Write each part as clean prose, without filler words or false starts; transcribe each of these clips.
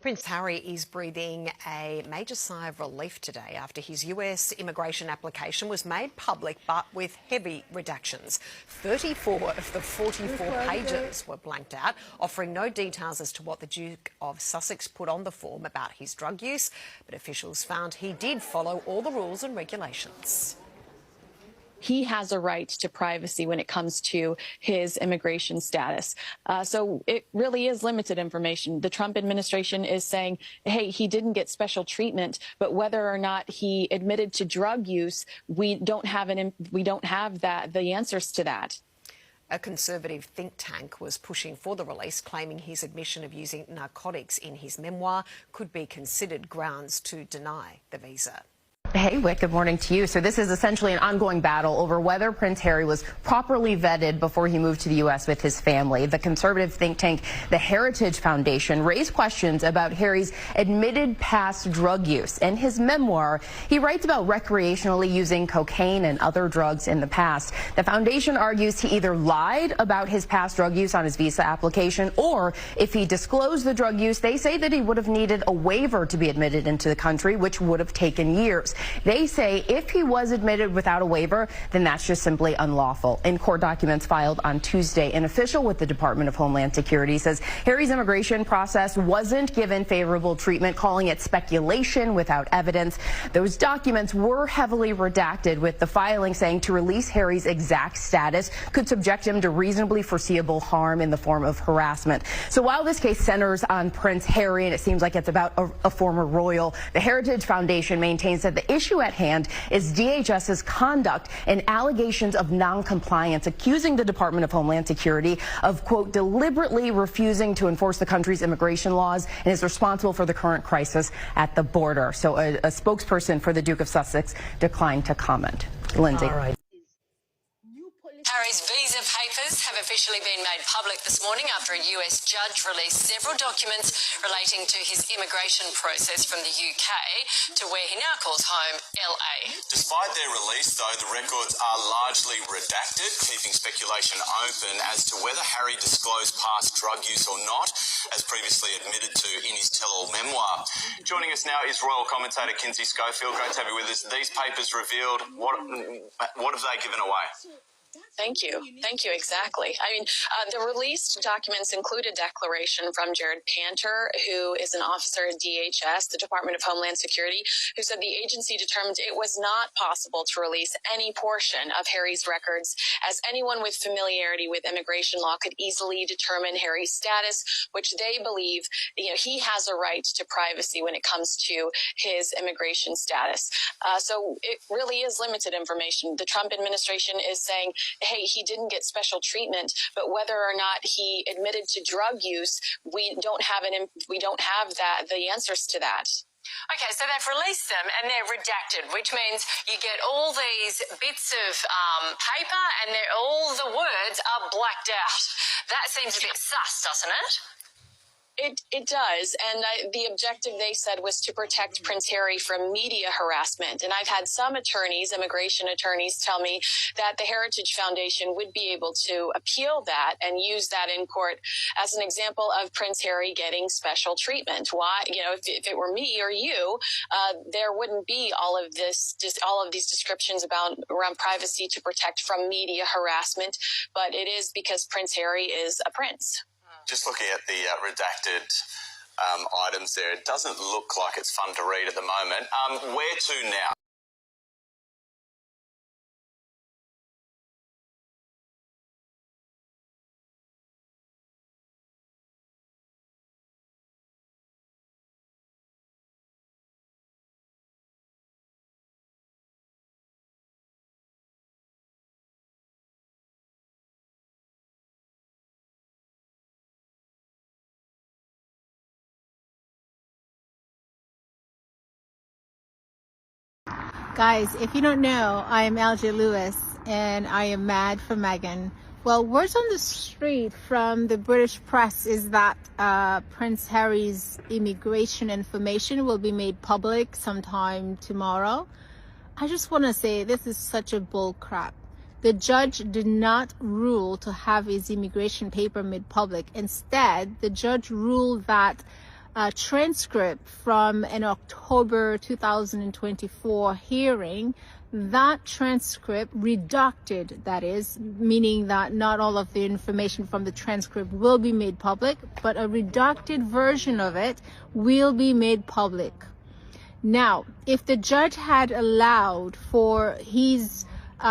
Prince Harry is breathing a major sigh of relief today after his US immigration application was made public, but with heavy redactions. 34 of the 44 pages were blanked out, offering no details as to what the Duke of Sussex put on the form about his drug use, but officials found he did follow all the rules and regulations. He has a right to privacy when it comes to his immigration status. So it really is limited information. The Trump administration is saying, hey, he didn't get special treatment, but whether or not he admitted to drug use, we don't have the answers to that. A conservative think tank was pushing for the release, claiming his admission of using narcotics in his memoir could be considered grounds to deny the visa. Hey, Wick, good morning to you. So this is essentially an ongoing battle over whether Prince Harry was properly vetted before he moved to the U.S. with his family. The conservative think tank, the Heritage Foundation, raised questions about Harry's admitted past drug use. In his memoir, he writes about recreationally using cocaine and other drugs in the past. The foundation argues he either lied about his past drug use on his visa application, or if he disclosed the drug use, they say that he would have needed a waiver to be admitted into the country, which would have taken years. They say if he was admitted without a waiver, then that's just simply unlawful. In court documents filed on Tuesday, an official with the Department of Homeland Security says Harry's immigration process wasn't given favorable treatment, calling it speculation without evidence. Those documents were heavily redacted, with the filing saying to release Harry's exact status could subject him to reasonably foreseeable harm in the form of harassment. So while this case centers on Prince Harry, and it seems like it's about a former royal, the Heritage Foundation maintains that the issue at hand is DHS's conduct and allegations of noncompliance, accusing the Department of Homeland Security of, quote, deliberately refusing to enforce the country's immigration laws, and is responsible for the current crisis at the border. So a spokesperson for the Duke of Sussex declined to comment. Lindsay. All right. Harry's visa papers have officially been made public this morning after a US judge released several documents relating to his immigration process from the UK to where he now calls home, LA. Despite their release, though, the records are largely redacted, keeping speculation open as to whether Harry disclosed past drug use or not, as previously admitted to in his tell-all memoir. Joining us now is royal commentator Kinsey Schofield. Great to have you with us. These papers revealed, what have they given away? Thank you. Thank you. Exactly. I mean, the released documents include a declaration from Jared Panter, who is an officer at DHS, the Department of Homeland Security, who said the agency determined it was not possible to release any portion of Harry's records, as anyone with familiarity with immigration law could easily determine Harry's status, which they believe, he has a right to privacy when it comes to his immigration status. So it really is limited information. The Trump administration is saying, hey, he didn't get special treatment, but whether or not he admitted to drug use, we don't have the answers to that. Okay, so they've released them and they're redacted, which means you get all these bits of paper and all the words are blacked out. That seems a bit sus, doesn't it? It does, and the objective, they said, was to protect Prince Harry from media harassment. And I've had some attorneys, immigration attorneys, tell me that the Heritage Foundation would be able to appeal that and use that in court as an example of Prince Harry getting special treatment. Why, if it were me or you, there wouldn't be all of these descriptions around privacy to protect from media harassment. But it is because Prince Harry is a prince. Just looking at the redacted items there, it doesn't look like it's fun to read at the moment. Where to now? Guys, if you don't know, I am LJ Lewis and I am mad for Meghan. Well, words on the street from the British press is that Prince Harry's immigration information will be made public sometime tomorrow. I just want to say this is such a bull crap. The judge did not rule to have his immigration paper made public. Instead, the judge ruled that transcript from an October 2024 hearing. That transcript, redacted, that is, meaning that not all of the information from the transcript will be made public, but a redacted version of it will be made public. Now, if the judge had allowed for his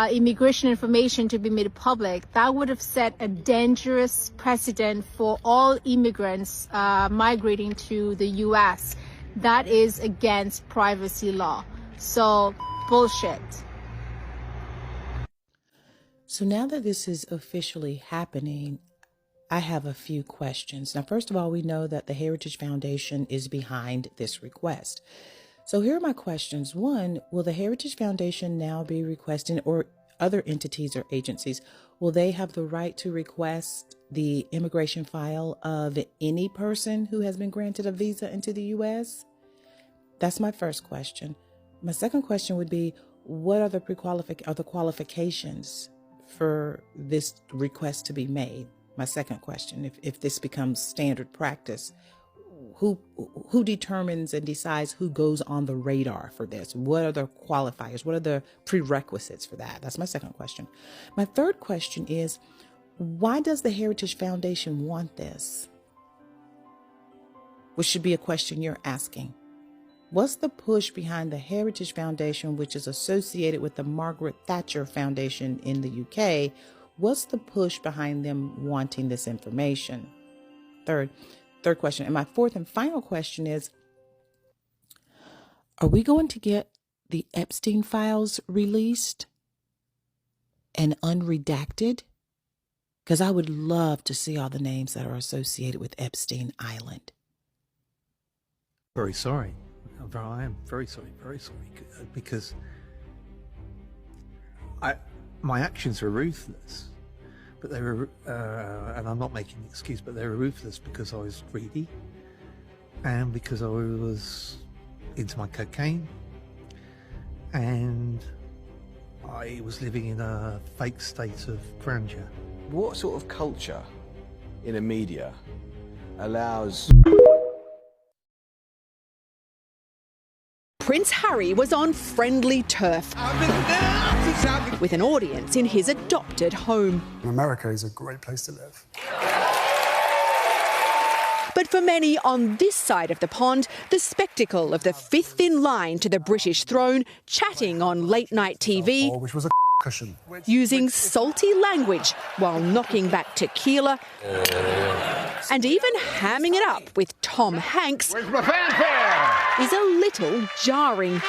immigration information to be made public, that would have set a dangerous precedent for all immigrants migrating to the U.S. That is against privacy law. So, bullshit. So now that this is officially happening, I have a few questions. Now, first of all, we know that the Heritage Foundation is behind this request. So here are my questions. One, will the Heritage Foundation now be requesting, or other entities or agencies, will they have the right to request the immigration file of any person who has been granted a visa into the U.S.? That's my first question. My second question would be, what are the qualifications for this request to be made? My second question, if this becomes standard practice, who determines and decides who goes on the radar for this? What are the qualifiers? What are the prerequisites for that? That's my second question. My third question is, why does the Heritage Foundation want this? Which should be a question you're asking. What's the push behind the Heritage Foundation, which is associated with the Margaret Thatcher Foundation in the UK? What's the push behind them wanting this information? Third question. And my fourth and final question is, are we going to get the Epstein files released and unredacted? Because I would love to see all the names that are associated with Epstein Island. Very sorry. I am very sorry, because my actions were ruthless, but they were, and I'm not making an excuse, but they were ruthless because I was greedy and because I was into my cocaine and I was living in a fake state of grandeur. What sort of culture in a media allows... Prince Harry was on friendly turf with an audience in his adopted home. America is a great place to live. But for many on this side of the pond, the spectacle of the fifth in line to the British throne chatting on late-night TV, Which was a cushion. using salty language while knocking back tequila and even hamming it up with Tom Hanks is a little jarring.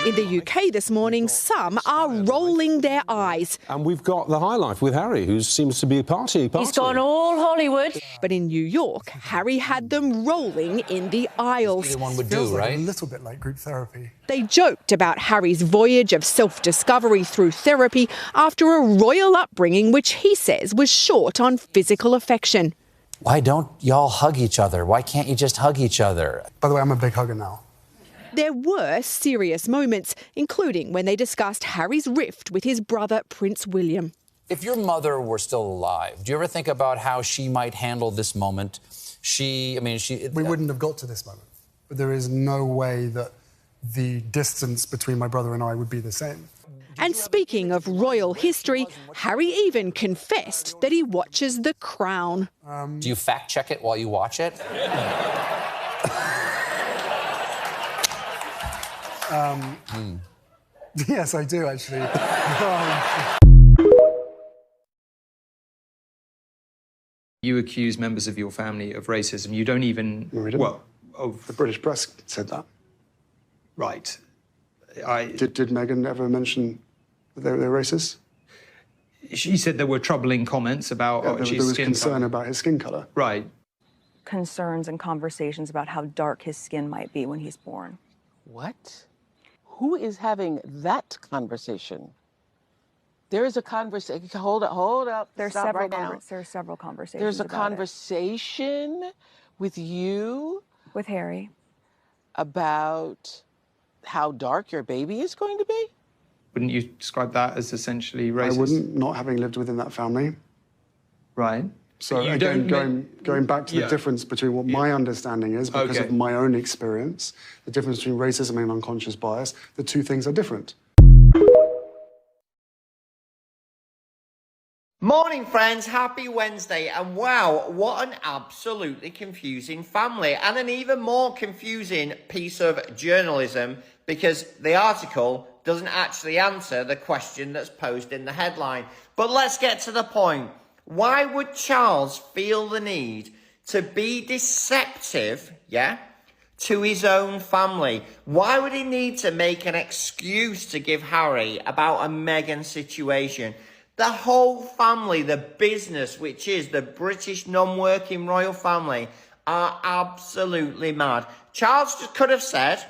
In the UK this morning, some are rolling their eyes. And we've got the high life with Harry, who seems to be partying. He's gone all Hollywood. But in New York, Harry had them rolling in the aisles. One would do, right? A little bit like group therapy. They joked about Harry's voyage of self-discovery through therapy after a royal upbringing which he says was short on physical affection. Why don't y'all hug each other? Why can't you just hug each other? By the way, I'm a big hugger now. There were serious moments, including when they discussed Harry's rift with his brother, Prince William. If your mother were still alive, do you ever think about how she might handle this moment? We wouldn't have got to this moment. But there is no way that the distance between my brother and I would be the same. And speaking of royal history, Harry even confessed that he watches The Crown. Do you fact check it while you watch it? Yes, I do, actually. You accuse members of your family of racism. You don't even... Well, the British press said that. Right. Did Meghan ever mention that they were racist? She said there were troubling comments about there was concern color. about his skin colour. Right. Concerns and conversations about how dark his skin might be when he's born. What? Who is having that conversation? There is a conversation. Hold up. There's Stop several right now. There's several conversations. There's a about conversation with you, with Harry, about how dark your baby is going to be. Wouldn't you describe that as essentially racist? I wouldn't, not having lived within that family. Right. So You again, don't going back to the difference between what my understanding is, because of my own experience, the difference between racism and unconscious bias, the two things are different. Morning, friends. Happy Wednesday. And wow, what an absolutely confusing family, and an even more confusing piece of journalism, because the article doesn't actually answer the question that's posed in the headline. But let's get to the point. Why would Charles feel the need to be deceptive, to his own family? Why would he need to make an excuse to give Harry about a Meghan situation? The whole family, the business, which is the British non-working royal family, are absolutely mad. Charles just could have said,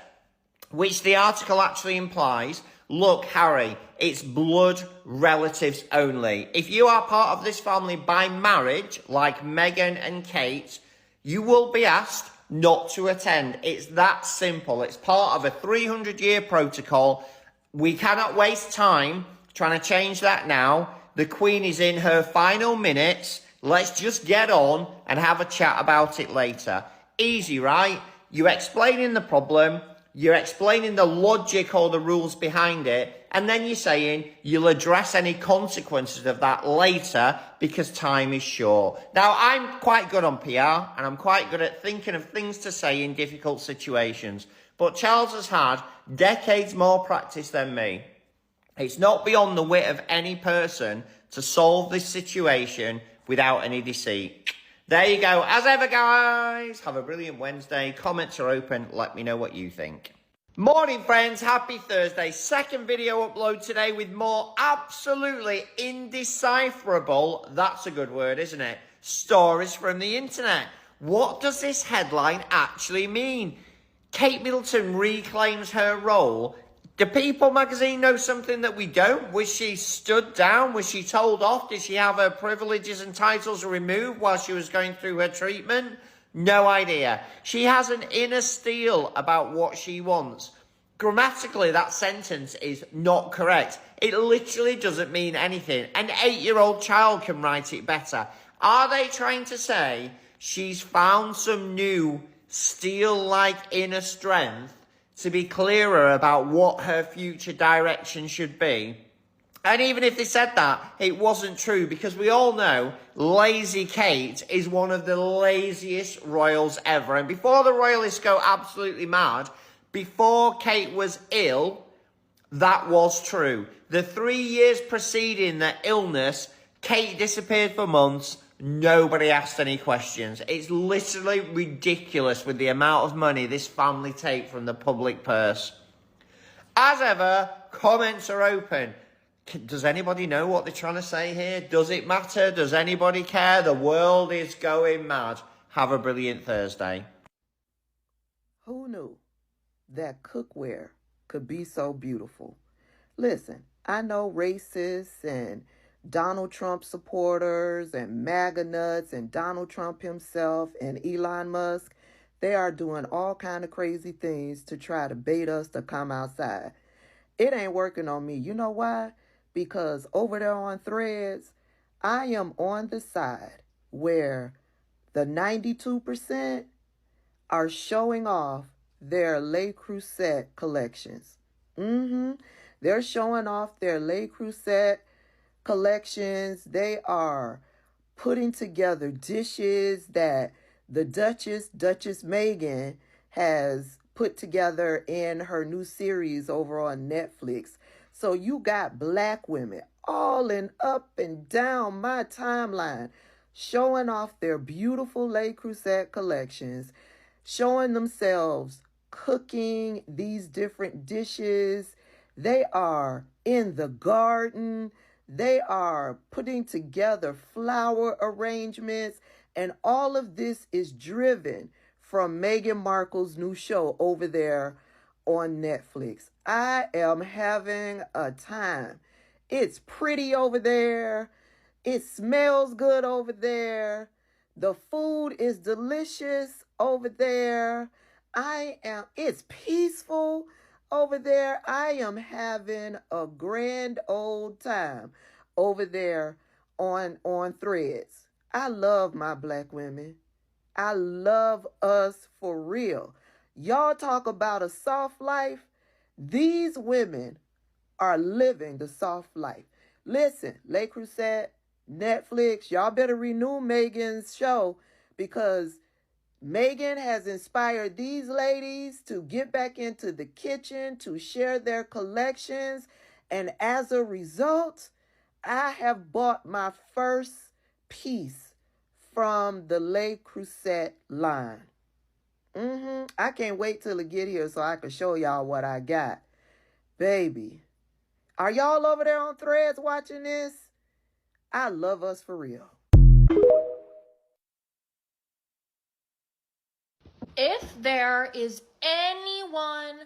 which the article actually implies, look, Harry, it's blood relatives only. If you are part of this family by marriage, like Meghan and Kate, you will be asked not to attend. It's that simple. It's part of a 300-year protocol. We cannot waste time trying to change that now. The Queen is in her final minutes. Let's just get on and have a chat about it later. Easy, right? You're explaining the problem, you're explaining the logic or the rules behind it, and then you're saying you'll address any consequences of that later because time is short. Now, I'm quite good on PR, and I'm quite good at thinking of things to say in difficult situations, but Charles has had decades more practice than me. It's not beyond the wit of any person to solve this situation without any deceit. There you go. As ever, guys, have a brilliant Wednesday. Comments are open. Let me know what you think. Morning, friends. Happy Thursday. Second video upload today with more absolutely indecipherable, that's a good word, isn't it, stories from the internet. What does this headline actually mean? Kate Middleton reclaims her role. Do People magazine know something that we don't? Was she stood down? Was she told off? Did she have her privileges and titles removed while she was going through her treatment? No idea. She has an inner steel about what she wants. Grammatically, that sentence is not correct. It literally doesn't mean anything. An 8-year-old child can write it better. Are they trying to say she's found some new steel-like inner strength to be clearer about what her future direction should be? And even if they said that, it wasn't true, because we all know Lazy Kate is one of the laziest royals ever. And before the royalists go absolutely mad, before Kate was ill, that was true. The 3 years preceding the illness, Kate disappeared for months. Nobody asked any questions. It's literally ridiculous with the amount of money this family take from the public purse. As ever, comments are open. Does anybody know what they're trying to say here? Does it matter? Does anybody care? The world is going mad. Have a brilliant Thursday. Who knew that cookware could be so beautiful? Listen, I know racists and Donald Trump supporters and MAGA nuts and Donald Trump himself and Elon Musk. They are doing all kind of crazy things to try to bait us to come outside. It ain't working on me. You know why? Because over there on Threads, I am on the side where the 92% are showing off their Le Creuset collections. They're showing off their Le Creuset collections. They are putting together dishes that the Duchess Meghan, has put together in her new series over on Netflix. So you got black women all in up and down my timeline showing off their beautiful Le Creuset collections, showing themselves cooking these different dishes. They are in the garden. They are putting together flower arrangements, and all of this is driven from Meghan Markle's new show over there on Netflix. I am having a time. It's pretty over there. It smells good over there. The food is delicious over there. It's peaceful over there. I am having a grand old time over there on Threads. I love my black women. I love us for real. Y'all talk about a soft life. These women are living the soft life. Listen, Le Creuset, Netflix, y'all better renew Meghan's show, because Meghan has inspired these ladies to get back into the kitchen, to share their collections. And as a result, I have bought my first piece from the Le Creuset line. I can't wait till it get here so I can show y'all what I got. Baby, are y'all over there on Threads watching this? I love us for real. If there is anyone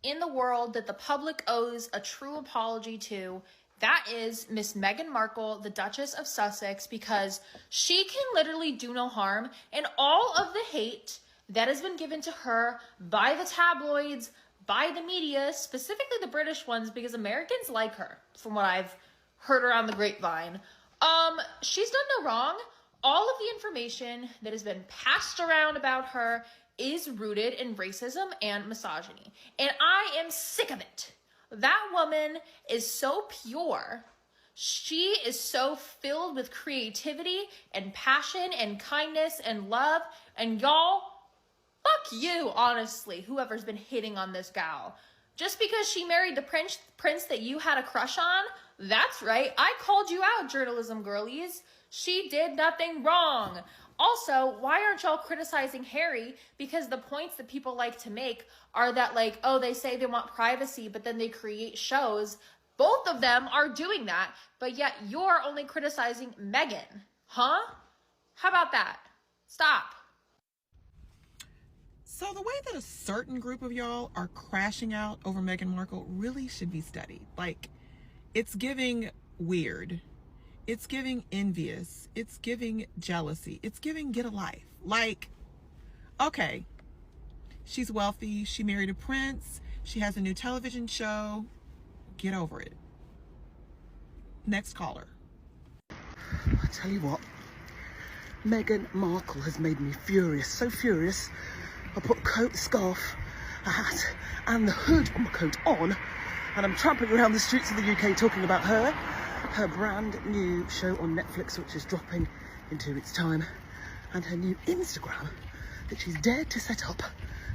in the world that the public owes a true apology to, that is Miss Meghan Markle, the Duchess of Sussex, because she can literally do no harm, and all of the hate that has been given to her by the tabloids, by the media, specifically the British ones, because Americans like her, from what I've heard around the grapevine. She's done no wrong. All of the information that has been passed around about her is rooted in racism and misogyny. And I am sick of it. That woman is so pure. She is so filled with creativity and passion and kindness and love. And y'all, fuck you, honestly, whoever's been hitting on this gal. Just because she married the prince that you had a crush on, that's right. I called you out, journalism girlies. She did nothing wrong. Also, why aren't y'all criticizing Harry? Because the points that people like to make are that, like, oh, they say they want privacy, but then they create shows. Both of them are doing that, but yet you're only criticizing Meghan. Huh? How about that? Stop. So the way that a certain group of y'all are crashing out over Meghan Markle really should be studied. Like, it's giving weird. It's giving envious. It's giving jealousy. It's giving get a life. Like, okay, she's wealthy. She married a prince. She has a new television show. Get over it. Next caller. I tell you what, Meghan Markle has made me furious. So furious, I put a coat, scarf, a hat, and the hood on my coat on, and I'm tramping around the streets of the UK talking about her brand new show on Netflix, which is dropping in 2 weeks' time, and her new Instagram that she's dared to set up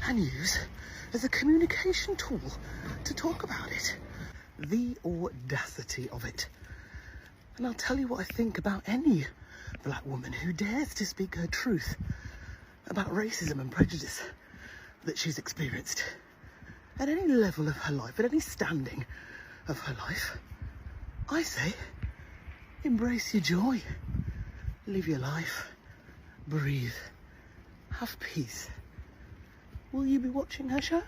and use as a communication tool to talk about it. The audacity of it. And I'll tell you what I think about any black woman who dares to speak her truth about racism and prejudice that she's experienced at any level of her life, at any standing of her life. I say, embrace your joy, live your life, breathe, have peace. Will you be watching her show?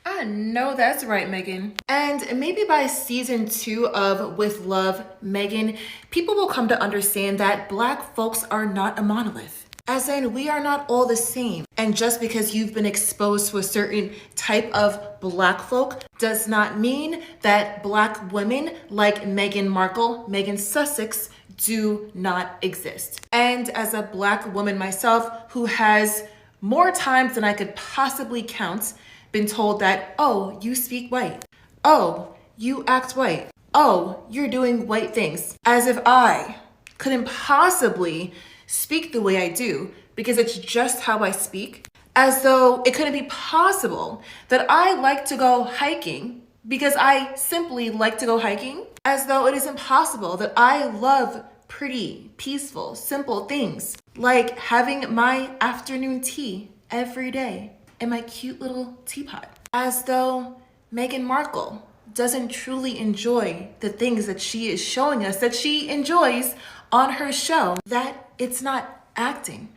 I know that's right, Meghan. And maybe by season 2 of With Love, Meghan, people will come to understand that black folks are not a monolith. As in, we are not all the same. And just because you've been exposed to a certain type of black folk does not mean that black women like Meghan Markle, Meghan Sussex, do not exist. And as a black woman myself who has more times than I could possibly count been told that, oh, you speak white. Oh, you act white. Oh, you're doing white things. As if I couldn't possibly speak the way I do because it's just how I speak. As though it couldn't be possible that I like to go hiking because I simply like to go hiking. As though it is impossible that I love pretty, peaceful, simple things like having my afternoon tea every day in my cute little teapot. As though Meghan Markle doesn't truly enjoy the things that she is showing us that she enjoys on her show, that it's not acting,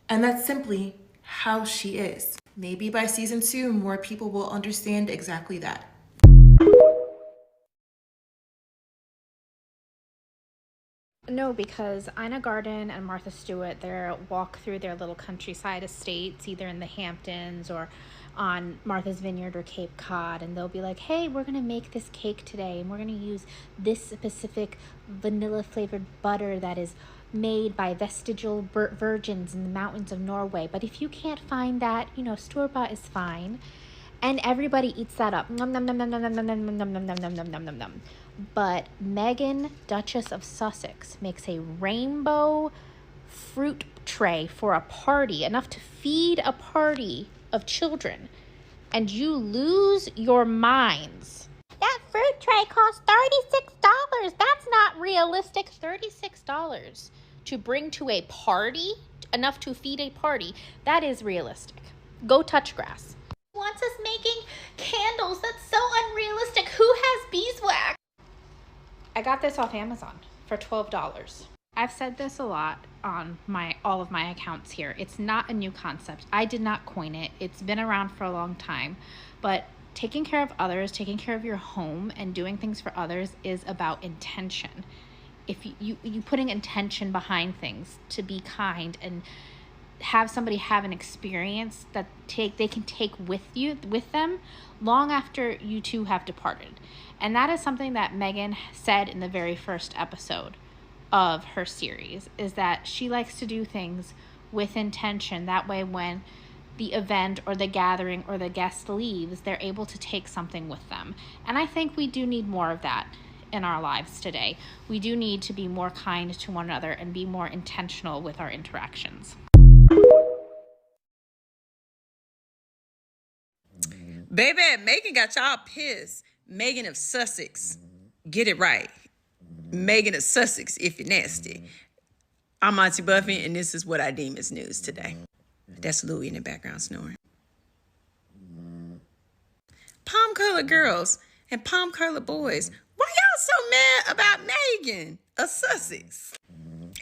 and that's simply how she is. Maybe by season 2, more people will understand exactly that. No, because Ina Garten and Martha Stewart, they walk through their little countryside estates, either in the Hamptons or on Martha's Vineyard or Cape Cod, and they'll be like, hey, we're going to make this cake today, and we're going to use this specific vanilla flavored butter that is made by vestigial virgins in the mountains of Norway. But if you can't find that, store-bought is fine. And everybody eats that up. Nom, nom, nom, nom, nom, nom, nom, nom, nom, nom, nom, nom, nom, nom, nom, nom. But Meghan, Duchess of Sussex, makes a rainbow fruit tray for a party, enough to feed a party of children. And you lose your minds. That fruit tray costs $36. That's not realistic. $36 to bring to a party, enough to feed a party, that is realistic. Go touch grass. Wants us making candles. That's so unrealistic. Who has beeswax? I got this off Amazon for $12. I've said this a lot on all of my accounts here. It's not a new concept. I did not coin it. It's been around for a long time. But taking care of others, taking care of your home, and doing things for others is about intention. If you putting intention behind things to be kind and have somebody have an experience that they can take with them long after you two have departed. And that is something that Meghan said in the very first episode of her series, is that she likes to do things with intention. That way when the event or the gathering or the guest leaves, they're able to take something with them. And I think we do need more of that in our lives today. We do need to be more kind to one another and be more intentional with our interactions. Baby, Meghan got y'all pissed. Meghan of Sussex. Get it right. Meghan of Sussex, if you're nasty. I'm Auntie Buffy, and this is what I deem as news today. That's Louie in the background snoring. Palm-colored girls and palm-colored boys. Why y'all so mad about Meghan of Sussex?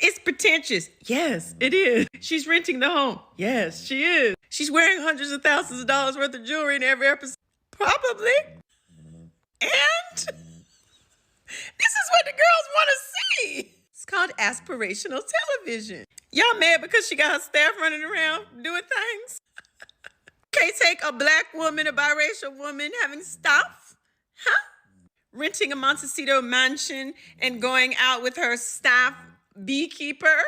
It's pretentious. Yes, it is. She's renting the home. Yes, she is. She's wearing hundreds of thousands of dollars worth of jewelry in every episode. Probably. And this is what the girls want to see. It's called aspirational television. Y'all mad because she got her staff running around doing things? Can't take a black woman, a biracial woman having stuff? Huh? Renting a Montecito mansion and going out with her staff beekeeper.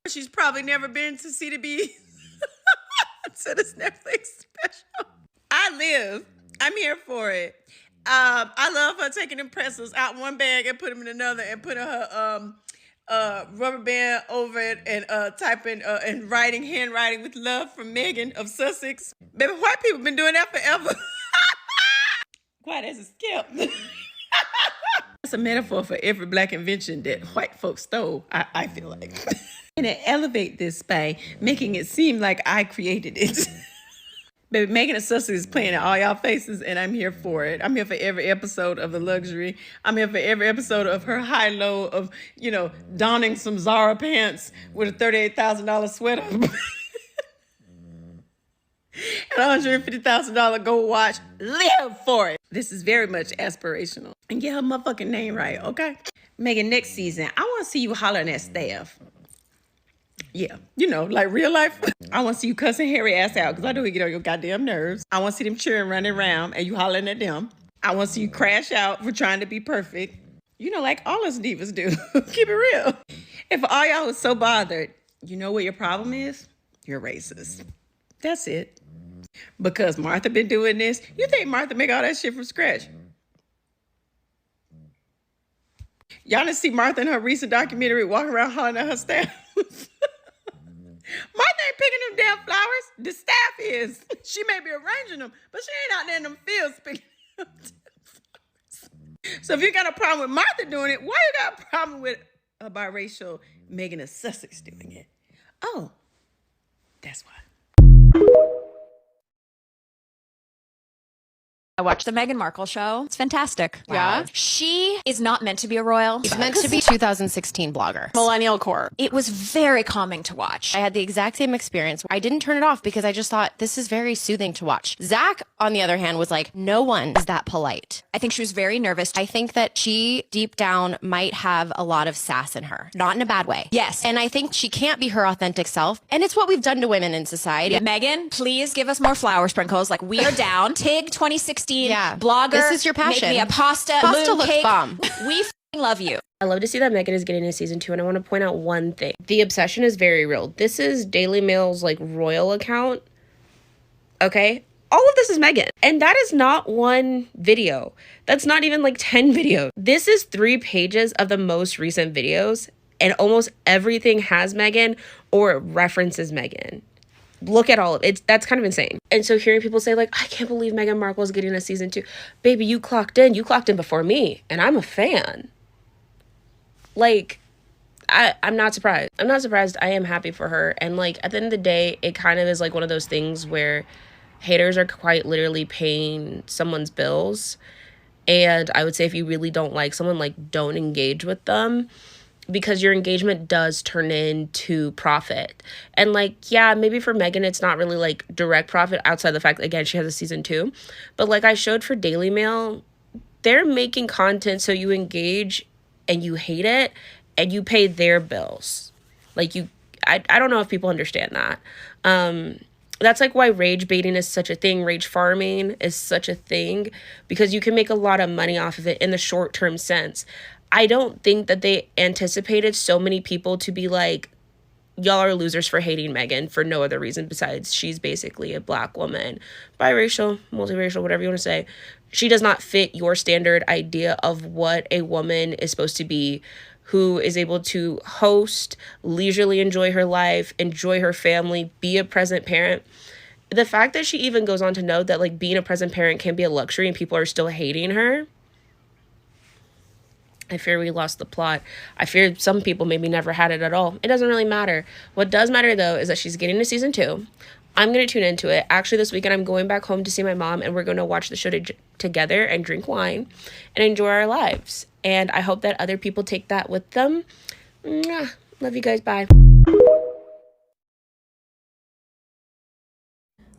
She's probably never been to see the bees. To this Netflix special. I'm here for it. I love her taking them pretzels out one bag and put them in another and putting her rubber band over it and typing and handwriting with love from Meghan of Sussex. Baby, white people been doing that forever. Quiet as a skip. That's a metaphor for every black invention that white folks stole, I feel like. And elevate this by making it seem like I created it. Baby, Meghan of Sussex is playing at all y'all faces, and I'm here for it. I'm here for every episode of the luxury. I'm here for every episode of her high-low of, donning some Zara pants with a $38,000 sweater. And a $150,000 gold watch. Live for it. This is very much aspirational. And get her motherfucking name right, okay? Meghan, next season, I want to see you hollering at staff. Yeah, like real life. I want to see you cussing Harry ass out because I know he get on your goddamn nerves. I want to see them cheering, running around, and you hollering at them. I want to see you crash out for trying to be perfect. Like all us divas do. Keep it real. If all y'all was so bothered, you know what your problem is? You're racist. That's it. Because Martha been doing this. You think Martha make all that shit from scratch? Y'all didn't see Martha in her recent documentary walking around hollering at her staff? Martha ain't picking them damn flowers. The staff is. She may be arranging them, but she ain't out there in them fields picking them flowers. So if you got a problem with Martha doing it, why you got a problem with a biracial Meghan of Sussex doing it? Oh, that's why. I watched the Meghan Markle show. It's fantastic. Wow. Yeah? She is not meant to be a royal. She's meant to be 2016 blogger. Millennial core. It was very calming to watch. I had the exact same experience. I didn't turn it off because I just thought this is very soothing to watch. Zach, on the other hand, was like, no one is that polite. I think she was very nervous. I think that she, deep down, might have a lot of sass in her. Not in a bad way. Yes. And I think she can't be her authentic self. And it's what we've done to women in society. Yeah. Meghan, please give us more flower sprinkles. Like, we are down. TIG 2016. Yeah. Blogger. This is your passion. Make me a pasta looks cake. bomb. We love you. I love to see that Meghan is getting a season 2, and I want to point out one thing. The obsession is very real. This is Daily Mail's like royal account. Okay? All of this is Meghan. And that is not one video. That's not even like 10 videos. This is 3 pages of the most recent videos, and almost everything has Meghan or references Meghan. Look at all of it. That's kind of insane. And so hearing people say like, I can't believe Meghan Markle is getting a season 2. Baby, you clocked in. You clocked in before me, and I'm a fan. Like, I'm not surprised. I'm not surprised. I am happy for her. And like, at the end of the day, it kind of is like one of those things where haters are quite literally paying someone's bills. And I would say if you really don't like someone, like, don't engage with them, because your engagement does turn into profit. And like, yeah, maybe for Meghan, it's not really like direct profit outside the fact, again, she has a season 2. But like I showed for Daily Mail, they're making content so you engage and you hate it and you pay their bills. Like I don't know if people understand that. That's like why rage baiting is such a thing. Rage farming is such a thing, because you can make a lot of money off of it in the short-term sense. I don't think that they anticipated so many people to be like, y'all are losers for hating Meghan for no other reason besides she's basically a Black woman, biracial, multiracial, whatever you want to say. She does not fit your standard idea of what a woman is supposed to be, who is able to host, leisurely enjoy her life, enjoy her family, be a present parent. The fact that she even goes on to note that like being a present parent can be a luxury and people are still hating her, I fear we lost the plot. I fear some people maybe never had it at all. It doesn't really matter. What does matter, though, is that she's getting a season 2. I'm going to tune into it. Actually, this weekend, I'm going back home to see my mom, and we're going to watch the show together and drink wine and enjoy our lives. And I hope that other people take that with them. Mwah. Love you guys. Bye.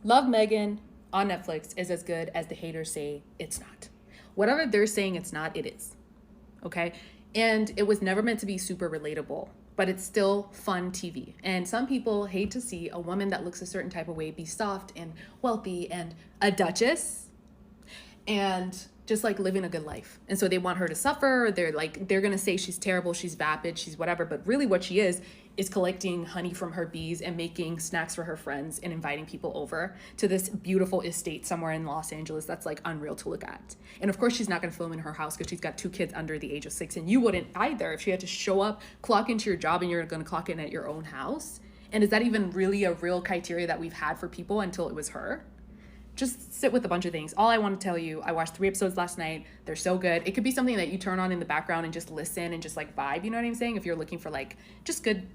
Love Meghan on Netflix is as good as the haters say it's not. Whatever they're saying it's not, it is. Okay? And it was never meant to be super relatable, but it's still fun TV. And some people hate to see a woman that looks a certain type of way be soft and wealthy and a duchess and just like living a good life. And so they want her to suffer. They're gonna say she's terrible, she's vapid, she's whatever. But really what she is collecting honey from her bees and making snacks for her friends and inviting people over to this beautiful estate somewhere in Los Angeles that's like unreal to look at. And of course she's not gonna film in her house because she's got 2 kids under the age of 6, and you wouldn't either if she had to show up, clock into your job, and you're gonna clock in at your own house. And is that even really a real criteria that we've had for people until it was her? Just sit with a bunch of things. All I want to tell you, I watched 3 episodes last night. They're so good. It could be something that you turn on in the background and just listen and just like vibe, you know what I'm saying? If you're looking for like just good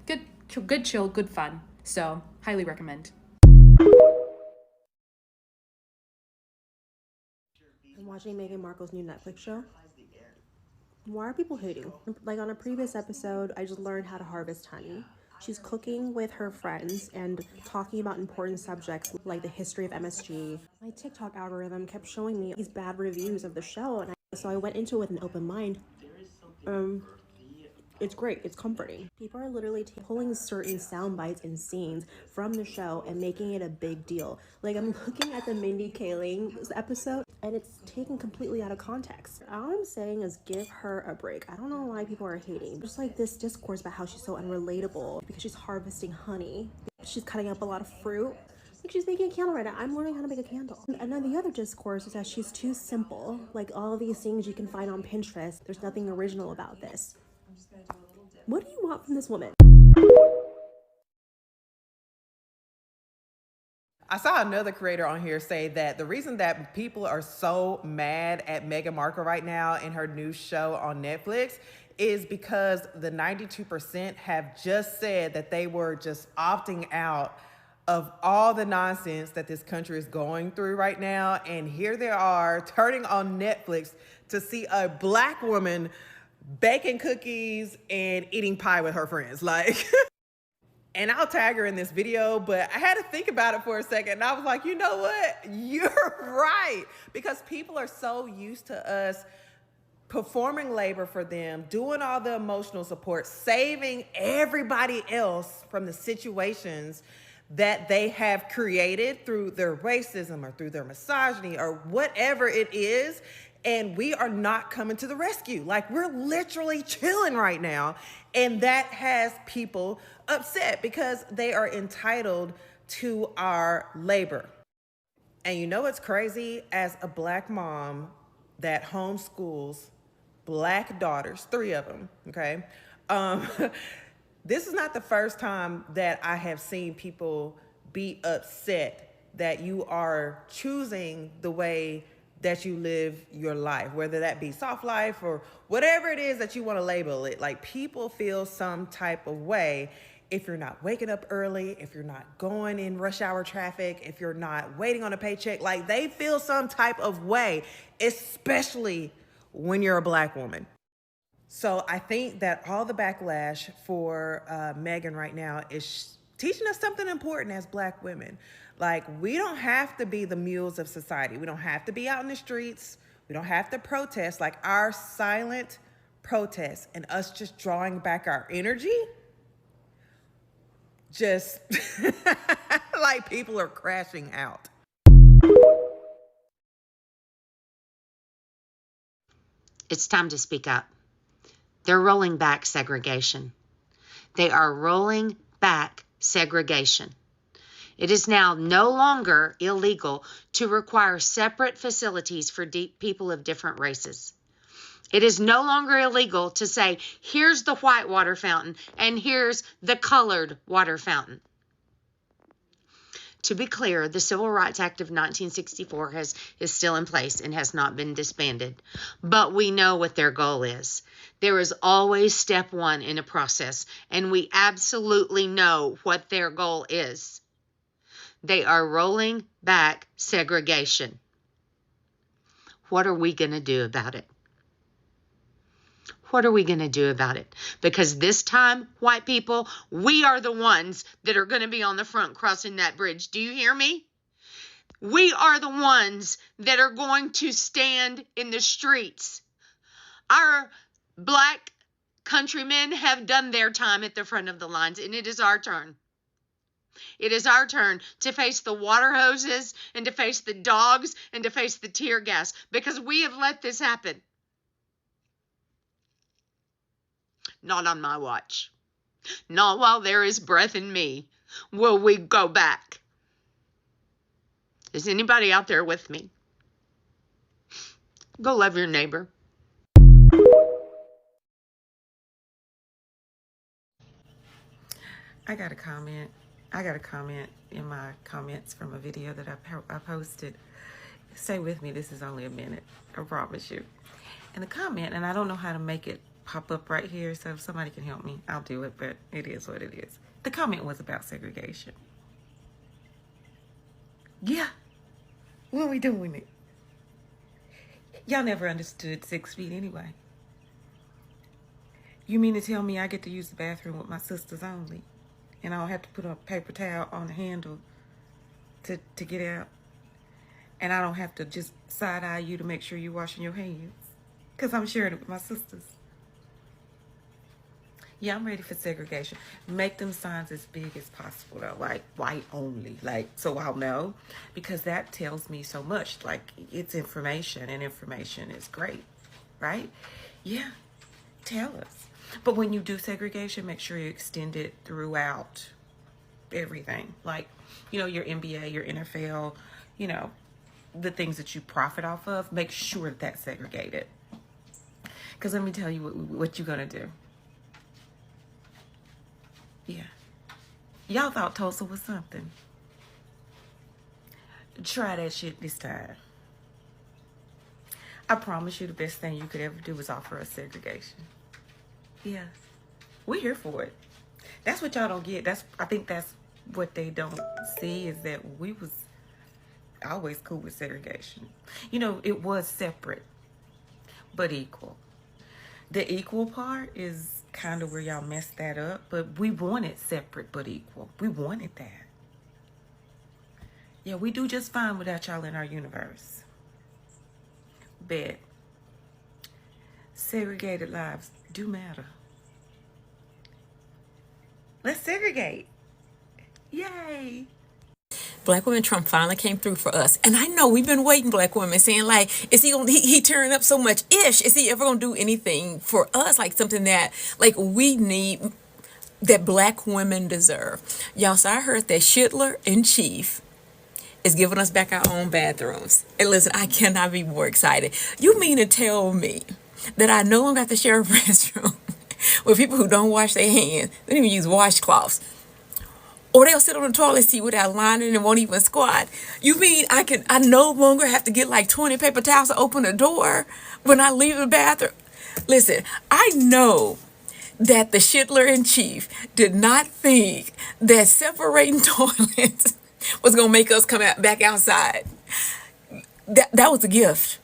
chill, good fun. So highly recommend. I'm watching Meghan Markle's new Netflix show. Why are people hating? Like on a previous episode, I just learned how to harvest honey. She's cooking with her friends and talking about important subjects like the history of MSG. My TikTok algorithm kept showing me these bad reviews of the show, and so I went into it with an open mind. It's great. It's comforting. People are literally pulling certain sound bites and scenes from the show and making it a big deal. Like, I'm looking at the Mindy Kaling episode, and it's taken completely out of context. All I'm saying is give her a break. I don't know why people are hating. Just like this discourse about how she's so unrelatable because she's harvesting honey. She's cutting up a lot of fruit. Like, she's making a candle right now. I'm learning how to make a candle. And then the other discourse is that she's too simple. Like, all these things you can find on Pinterest. There's nothing original about this. What do you want from this woman? I saw another creator on here say that the reason that people are so mad at Meghan Markle right now in her new show on Netflix is because the 92% have just said that they were just opting out of all the nonsense that this country is going through right now. And here they are turning on Netflix to see a Black woman baking cookies and eating pie with her friends. Like, and I'll tag her in this video, but I had to think about it for a second. And I was like, you know what? You're right. Because people are so used to us performing labor for them, doing all the emotional support, saving everybody else from the situations that they have created through their racism or through their misogyny or whatever it is. And we are not coming to the rescue. Like, we're literally chilling right now. And that has people upset because they are entitled to our labor. And you know what's crazy? As a Black mom that homeschools Black daughters, 3 of them, okay? This is not the first time that I have seen people be upset that you are choosing the way that you live your life, whether that be soft life or whatever it is that you want to label it. Like, people feel some type of way if you're not waking up early, if you're not going in rush hour traffic, if you're not waiting on a paycheck. Like, they feel some type of way, especially when you're a Black woman. So I think that all the backlash for Meghan right now is teaching us something important as Black women. Like, we don't have to be the mules of society. We don't have to be out in the streets. We don't have to protest. Like, our silent protest and us just drawing back our energy, just like people are crashing out. It's time to speak up. They're rolling back segregation. They are rolling back segregation. It is now no longer illegal to require separate facilities for people of different races. It is no longer illegal to say, here's the white water fountain and here's the colored water fountain. To be clear, the Civil Rights Act of 1964 is still in place and has not been disbanded. But we know what their goal is. There is always step 1 in a process, and we absolutely know what their goal is. They are rolling back segregation. What are we going to do about it? What are we going to do about it? Because this time, white people, we are the ones that are going to be on the front crossing that bridge. Do you hear me? We are the ones that are going to stand in the streets. Our Black countrymen have done their time at the front of the lines, and it is our turn. It is our turn to face the water hoses and to face the dogs and to face the tear gas, because we have let this happen. Not on my watch. Not while there is breath in me will we go back. Is anybody out there with me? Go love your neighbor. I got a comment in my comments from a video that I posted. Stay with me, this is only a minute, I promise you. And the comment, and I don't know how to make it pop up right here, so if somebody can help me, I'll do it, but it is what it is. The comment was about segregation. Yeah, when we doing it? Y'all never understood 6 feet anyway. You mean to tell me I get to use the bathroom with my sisters only, and I don't have to put a paper towel on the handle to get out, and I don't have to just side-eye you to make sure you're washing your hands, because I'm sharing it with my sisters? Yeah, I'm ready for segregation. Make them signs as big as possible, though, like white only, like, so I'll know, because that tells me so much. Like, it's information, and information is great, right? Yeah, tell us. But when you do segregation, make sure you extend it throughout everything. Like, you know, your NBA, your NFL, you know, the things that you profit off of, make sure that that's segregated. Because let me tell you what you're going to do. Yeah. Y'all thought Tulsa was something. Try that shit this time. I promise you the best thing you could ever do is offer us segregation. Yeah. We're here for it. That's what y'all don't get. I think that's what they don't see, is that we was always cool with segregation. You know, it was separate, but equal. The equal part is kind of where y'all messed that up, but we wanted separate but equal. We wanted that. Yeah, we do just fine without y'all in our universe. Bet. Segregated lives do matter. Let's segregate. Yay. Black women, Trump finally came through for us. And I know we've been waiting, Black women, saying like, is he gonna, he tearing up so much ish? Is he ever gonna do anything for us? Like something that like we need, that Black women deserve. Y'all, so I heard that Schindler in Chief is giving us back our own bathrooms. And listen, I cannot be more excited. You mean to tell me that I no longer have to share a restroom with people who don't wash their hands? They don't even use washcloths. Or they'll sit on the toilet seat without lining and won't even squat. You mean I no longer have to get like 20 paper towels to open the door when I leave the bathroom? Listen, I know that the Schindler in Chief did not think that separating toilets was gonna make us come back outside. That was a gift.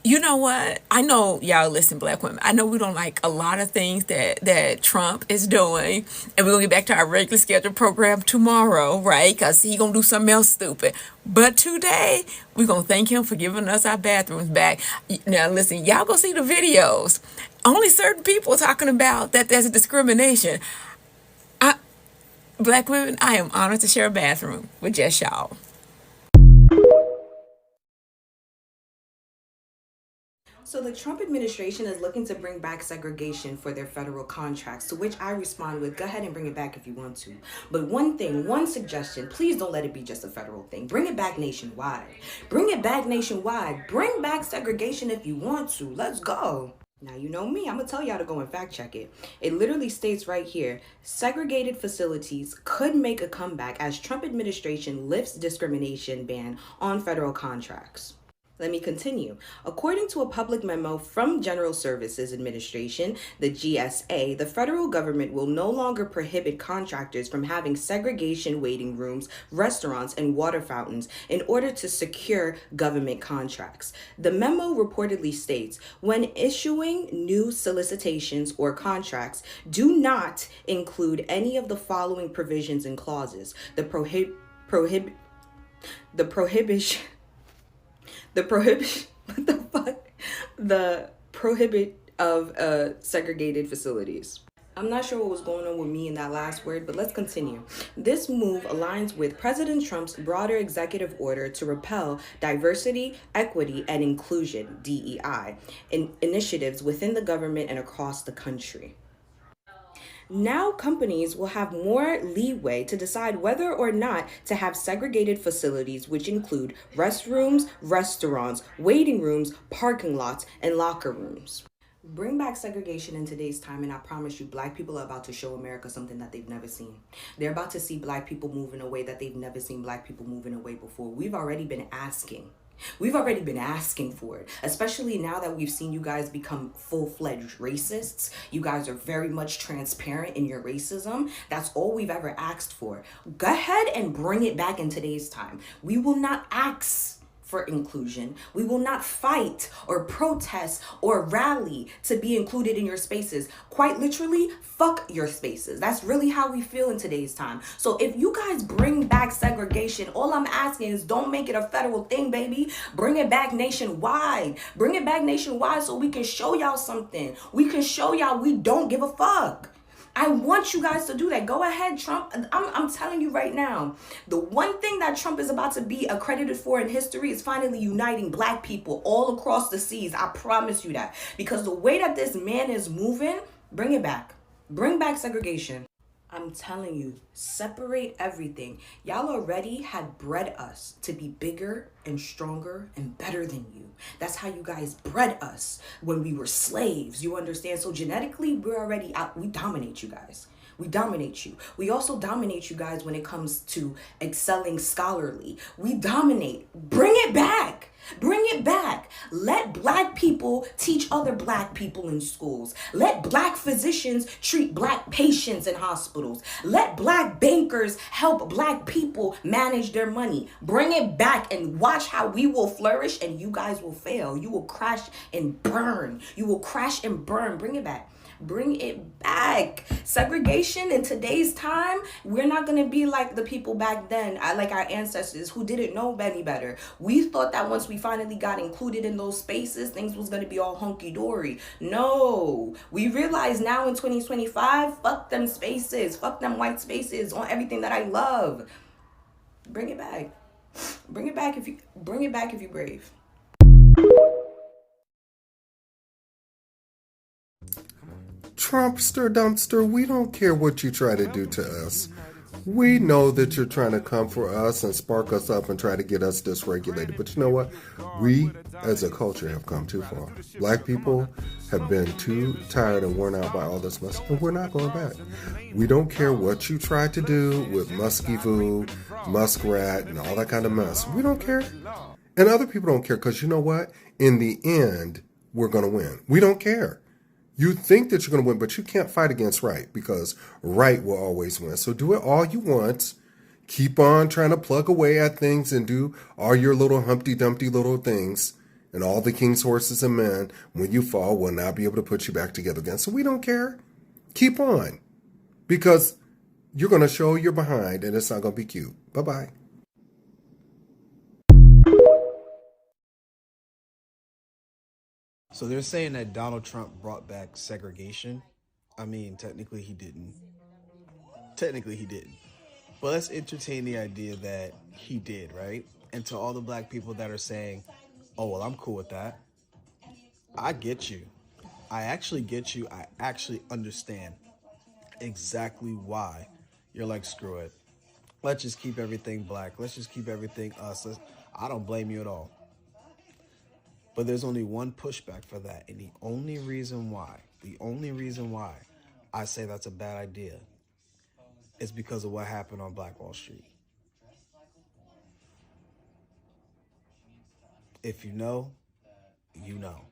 You know what? I know y'all listen, Black women. I know we don't like a lot of things that Trump is doing, and we're gonna get back to our regular scheduled program tomorrow, right? Because he gonna do something else stupid. But today, we're gonna thank him for giving us our bathrooms back. Now, listen, y'all go see the videos. Only certain people are talking about that there's a discrimination. Black women, I am honored to share a bathroom with just y'all. So the Trump administration is looking to bring back segregation for their federal contracts, to which I respond with, go ahead and bring it back if you want to. But one suggestion, please don't let it be just a federal thing. Bring it back nationwide. Bring it back nationwide. Bring back segregation if you want to. Let's go. Now, you know me, I'm going to tell y'all to go and fact check it. It literally states right here, segregated facilities could make a comeback as Trump administration lifts discrimination ban on federal contracts. Let me continue. According to a public memo from General Services Administration, the GSA, the federal government will no longer prohibit contractors from having segregation waiting rooms, restaurants, and water fountains in order to secure government contracts. The memo reportedly states, when issuing new solicitations or contracts, do not include any of the following provisions and clauses. The prohibit of segregated facilities. I'm not sure what was going on with me in that last word, but let's continue. This move aligns with President Trump's broader executive order to repel diversity, equity, and inclusion, DEI, initiatives within the government and across the country. Now companies will have more leeway to decide whether or not to have segregated facilities, which include restrooms, restaurants, waiting rooms, parking lots, and locker rooms. Bring back segregation in today's time, and I promise you, Black people are about to show America something that they've never seen. They're about to see Black people move in a way that they've never seen Black people move in a way before. We've already been asking for it, especially now that we've seen you guys become full-fledged racists. You guys are very much transparent in your racism. That's all we've ever asked for. Go ahead and bring it back in today's time. We will not ask for inclusion. We will not fight or protest or rally to be included in your spaces. Quite literally, fuck your spaces. That's really how we feel in today's time. So if you guys bring back segregation, all I'm asking is don't make it a federal thing, baby. Bring it back nationwide. Bring it back nationwide so we can show y'all something. We can show y'all we don't give a fuck. I want you guys to do that. Go ahead, Trump. I'm telling you right now, the one thing that Trump is about to be accredited for in history is finally uniting Black people all across the seas. I promise you that. Because the way that this man is moving, bring it back. Bring back segregation. I'm telling you, separate everything. Y'all already had bred us to be bigger and stronger and better than you. That's how you guys bred us when we were slaves. You understand? So genetically, we're already out. We dominate you guys. We dominate you. We also dominate you guys when it comes to excelling scholarly. We dominate. Bring it back. Bring it back. Let Black people teach other Black people in schools. Let Black physicians treat Black patients in hospitals. Let Black bankers help Black people manage their money. Bring it back and watch how we will flourish and you guys will fail. You will crash and burn. You will crash and burn. Bring it back. Bring it back. Segregation in today's time, we're not going to be like the people back then, like our ancestors who didn't know any better. We thought that once we finally got included in those spaces, things was going to be all hunky-dory. No. We realize now in 2025, fuck them spaces. Fuck them white spaces on everything that I love. Bring it back. Bring it back if you brave. Trumpster dumpster, we don't care what you try to do to us. We know that you're trying to come for us and spark us up and try to get us dysregulated. But you know what? We, as a culture, have come too far. Black people have been too tired and worn out by all this mess, and we're not going back. We don't care what you tried to do with Muskie-Vu, Muskrat, and all that kind of mess. We don't care. And other people don't care because you know what? In the end, we're going to win. We don't care. You think that you're going to win, but you can't fight against right because right will always win. So do it all you want. Keep on trying to plug away at things and do all your little Humpty Dumpty little things. And all the king's horses and men, when you fall, will not be able to put you back together again. So we don't care. Keep on. Because you're going to show you're behind and it's not going to be cute. Bye-bye. So they're saying that Donald Trump brought back segregation. I mean, technically he didn't. But let's entertain the idea that he did, right? And to all the black people that are saying, oh, well, I'm cool with that. I get you. I actually get you. I actually understand exactly why you're like, screw it. Let's just keep everything black. Let's just keep everything us. I don't blame you at all. But there's only one pushback for that. And the only reason why I say that's a bad idea is because of what happened on Black Wall Street. If you know, you know.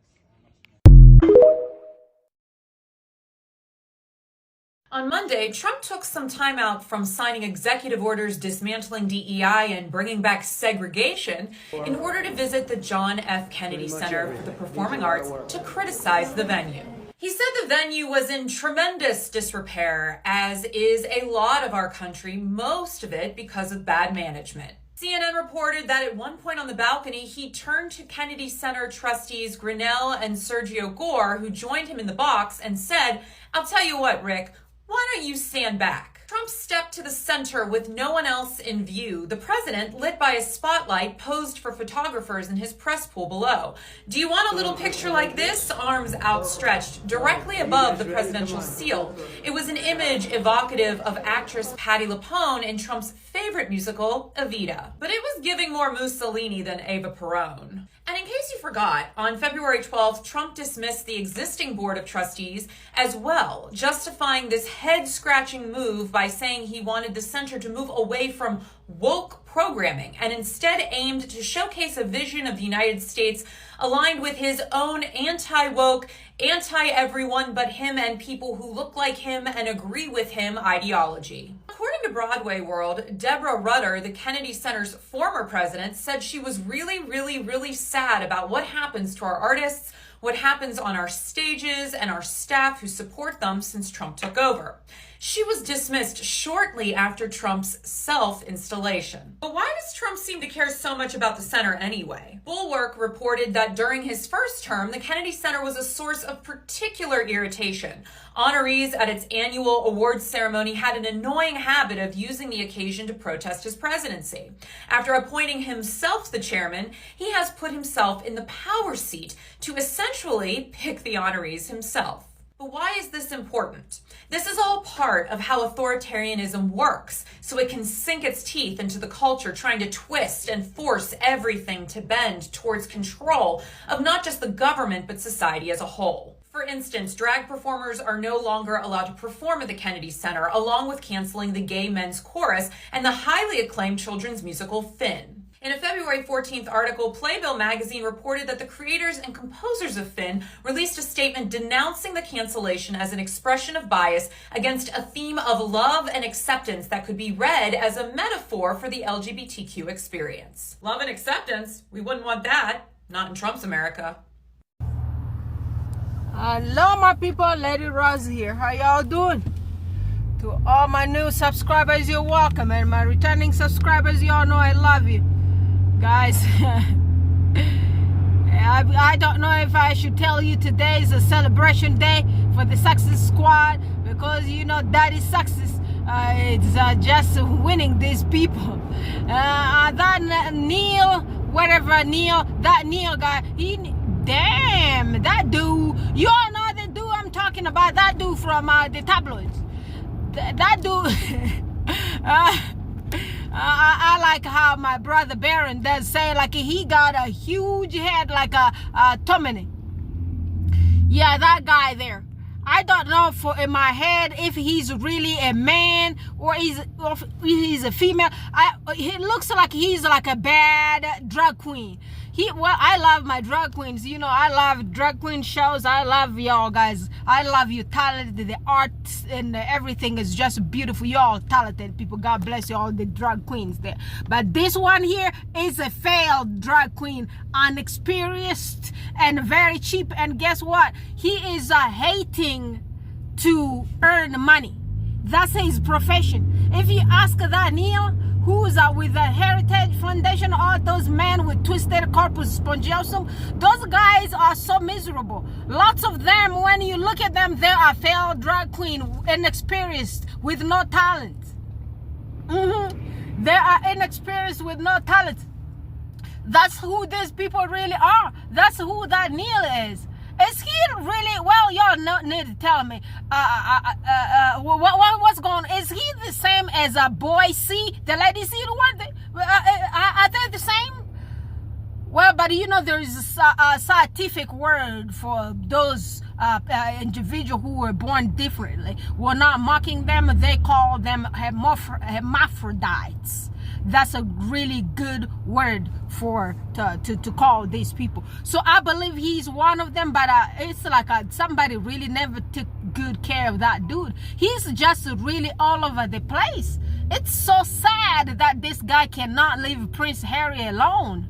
On Monday, Trump took some time out from signing executive orders dismantling DEI and bringing back segregation in order to visit the John F. Kennedy Center for the Performing Arts to criticize the venue. He said the venue was in tremendous disrepair, as is a lot of our country, most of it because of bad management. CNN reported that at one point on the balcony, he turned to Kennedy Center trustees Grinnell and Sergio Gore, who joined him in the box, and said, "I'll tell you what, Rick, why don't you stand back?" Trump stepped to the center with no one else in view. The president, lit by a spotlight, posed for photographers in his press pool below. Do you want a little picture like this? Arms outstretched, directly above the presidential seal. It was an image evocative of actress Patti LuPone in Trump's favorite musical, Evita. But it was giving more Mussolini than Eva Perón. And in case you forgot, on February 12th, Trump dismissed the existing board of trustees as well, justifying this head-scratching move by saying he wanted the center to move away from woke programming and instead aimed to showcase a vision of the United States aligned with his own anti-woke, anti-everyone but him and people who look like him and agree with him ideology. According to Broadway World, Deborah Rutter, the Kennedy Center's former president, said she was really sad about what happens to our artists, what happens on our stages, and our staff who support them since Trump took over. She was dismissed shortly after Trump's self-installation. But why does Trump seem to care so much about the center anyway? Bulwark reported that during his first term, the Kennedy Center was a source of particular irritation. Honorees at its annual awards ceremony had an annoying habit of using the occasion to protest his presidency. After appointing himself the chairman, he has put himself in the power seat to essentially pick the honorees himself. But why is this important? This is all part of how authoritarianism works, so it can sink its teeth into the culture, trying to twist and force everything to bend towards control of not just the government, but society as a whole. For instance, drag performers are no longer allowed to perform at the Kennedy Center, along with canceling the Gay Men's Chorus and the highly acclaimed children's musical Finn. In a February 14th article, Playbill magazine reported that the creators and composers of Finn released a statement denouncing the cancellation as an expression of bias against a theme of love and acceptance that could be read as a metaphor for the LGBTQ experience. Love and acceptance? We wouldn't want that. Not in Trump's America. Hello, my people. Lady Rose here. How y'all doing? To all my new subscribers, you're welcome. And my returning subscribers, y'all know I love you. Guys, I don't know if I should tell you today is a celebration day for the Success Squad, because you know Daddy Success It's just winning these people. That Neil, whatever Neil, that Neil guy, damn, that dude, you all know the dude I'm talking about, that dude from the tabloids. That dude, I like how my brother Baron does say, like, he got a huge head like a Tomini. Yeah, that guy there. I don't know in my head if he's really a man or he's a female. He looks like he's like a bad drag queen. I love my drag queens. You know, I love drag queen shows. I love y'all guys. I love you talented. The art and everything is just beautiful. Y'all talented people. God bless you all the drag queens there. But this one here is a failed drag queen, unexperienced and very cheap. And guess what? He is hating to earn money. That's his profession. If you ask that Neil, who's with the Heritage Foundation, all those men with twisted corpus spongiosum, those guys are so miserable. Lots of them, when you look at them, they are failed drag queen, inexperienced, with no talent. They are inexperienced with no talent. That's who these people really are. That's who that Neil is. Is he really, well, y'all need to tell me, what's going on? Is he the same as a boy C, the lady C, the one? Are they the same? Well, but you know, there is a scientific word for those individuals who were born differently. We're not mocking them. They call them hermaphrodites. That's a really good word to call these people. So I believe he's one of them, but it's like somebody really never took good care of that dude. He's just really all over the place. It's so sad that this guy cannot leave Prince Harry alone.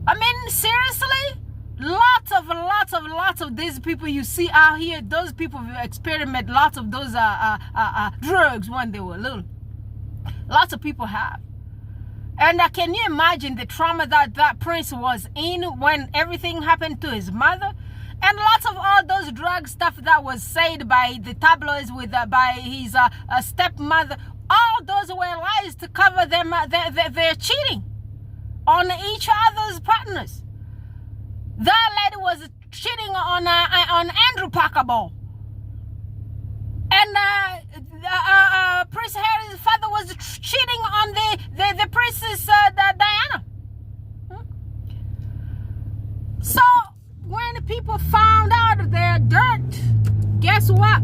I mean, seriously? Lots of these people you see out here, those people experiment lots of those drugs when they were little. Lots of people have. And can you imagine the trauma that prince was in when everything happened to his mother? And lots of all those drug stuff that was said by the tabloids by his stepmother, all those were lies to cover them. They're cheating on each other's partners. That lady was cheating on Andrew Parker. And Prince Harry's father was cheating on the princess Diana. So when people found out their dirt, guess what?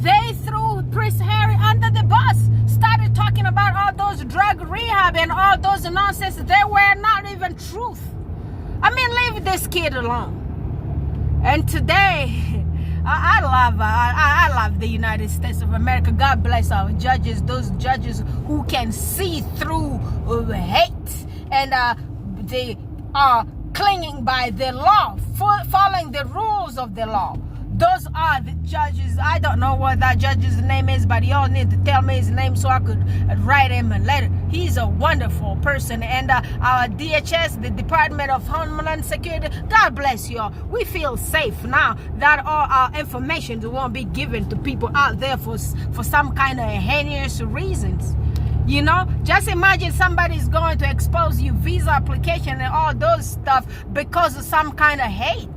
They threw Prince Harry under the bus. Started talking about all those drug rehab and all those nonsense. They were not even truth. I mean, leave this kid alone. And today, I love the United States of America. God bless our judges, those judges who can see through hate and they are clinging by the law, following the rules of the law. Those are the judges. I don't know what that judge's name is, but y'all need to tell me his name so I could write him a letter. He's a wonderful person. And our DHS, the Department of Homeland Security, God bless y'all. We feel safe now that all our information won't be given to people out there for some kind of heinous reasons. You know, just imagine somebody's going to expose you visa application and all those stuff because of some kind of hate.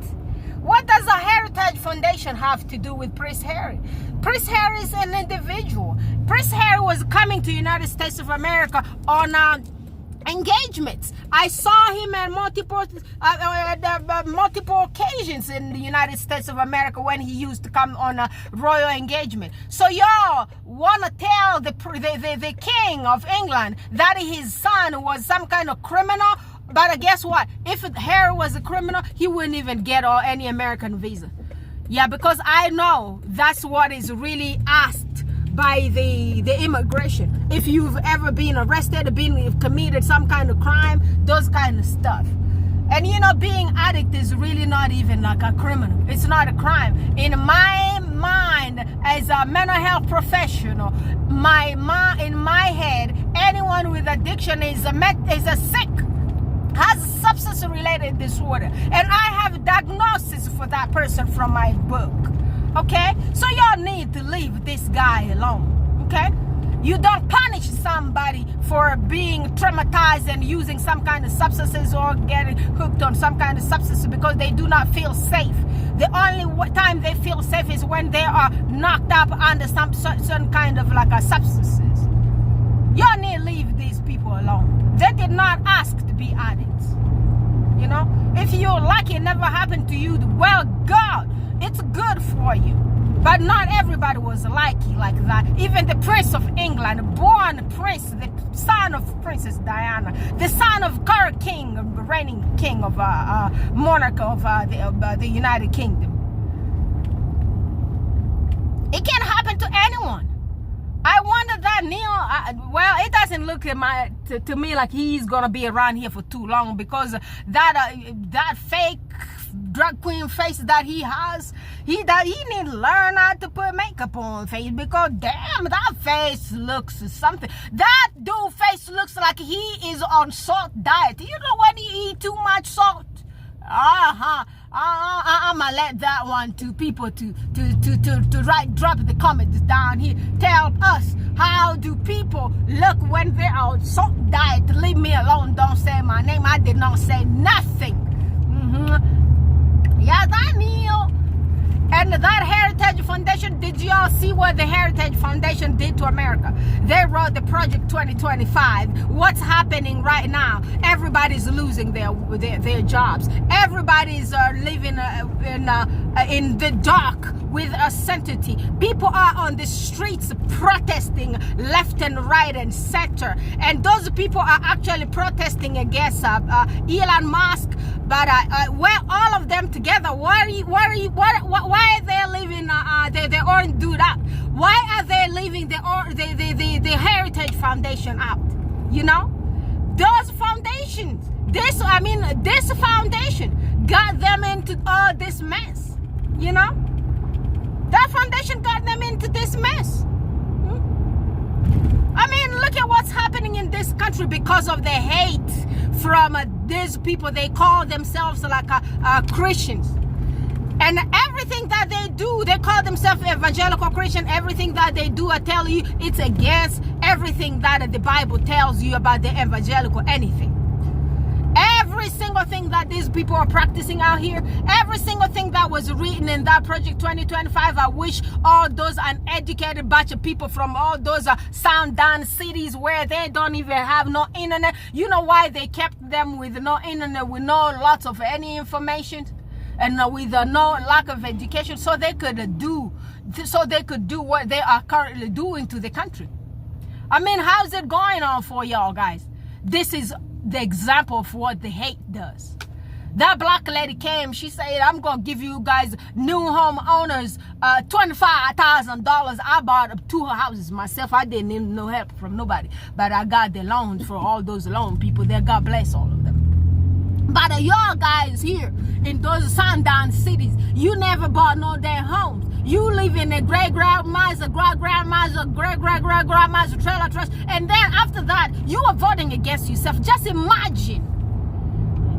What does the Heritage Foundation have to do with Prince Harry? Prince Harry is an individual. Prince Harry was coming to the United States of America on engagements. I saw him at multiple occasions in the United States of America when he used to come on a royal engagement. So y'all want to tell the king of England that his son was some kind of criminal? But guess what? If Harry was a criminal, he wouldn't even get any American visa. Yeah, because I know that's what is really asked by the immigration. If you've ever been arrested, committed some kind of crime, those kind of stuff. And you know, being addict is really not even like a criminal. It's not a crime. In my mind, as a mental health professional, in my head, anyone with addiction is a sick, has a substance-related disorder, and I have a diagnosis for that person from my book. Okay, so y'all need to leave this guy alone. okay? You don't punish somebody for being traumatized and using some kind of substances or getting hooked on some kind of substance because they do not feel safe. The only time they feel safe is when they are knocked up under some certain kind of like a substances. Y'all need to leave these people alone. They did not ask to be addicts. You know, if you're lucky it never happened to you, well, God, it's good for you. But not everybody was lucky like that. Even the Prince of England, born prince, the son of Princess Diana, the son of current king, reigning king of monarch of the United Kingdom. It can happen to anyone. I wonder that Neil, well, it doesn't look to me like he's gonna be around here for too long because that fake drag queen face that he has, he need to learn how to put makeup on face because damn, that face looks something. That dude face looks like he is on salt diet. You know when you eat too much salt? I'ma let that one to people to drop the comments down here. Tell us, how do people look when they're on salt diet? Leave me alone, don't say my name. I did not say nothing. Yeah, that Neil. And that Heritage Foundation, did y'all see what the Heritage Foundation did to America? They wrote the Project 2025. What's happening right now? Everybody's losing their jobs. Everybody's living in the dark with uncertainty. People are on the streets protesting left and right and center. And those people are actually protesting against Elon Musk. But well, all of them together, why are they leaving? They aren't do that. Why are they leaving the Heritage Foundation out? You know, those foundations. This foundation got them into all this mess. You know, that foundation got them into this mess. I mean, look at what's happening in this country because of the hate from these people. They call themselves like Christians. And everything that they do, they call themselves evangelical Christian. Everything that they do, I tell you, it's against everything that the Bible tells you about the evangelical anything. Every single thing that these people are practicing out here, every single thing that was written in that Project 2025, I wish all those uneducated bunch of people from all those sundown cities where they don't even have no internet. You know why they kept them with no internet, with no lots of any information? And with no lack of education, so they could do what they are currently doing to the country. I mean, how's it going on for y'all guys? This is the example of what the hate does. That black lady came, she said, I'm gonna give you guys new home owners $25,000. I bought 2 houses myself. I didn't need no help from nobody, but I got the loans for all those loan people there. God bless all of them. But y'all guys here in those sundown cities, you never bought no damn homes. You live in a great-grandma's, great-grandma's trailer trust, and then after that, you are voting against yourself. Just imagine.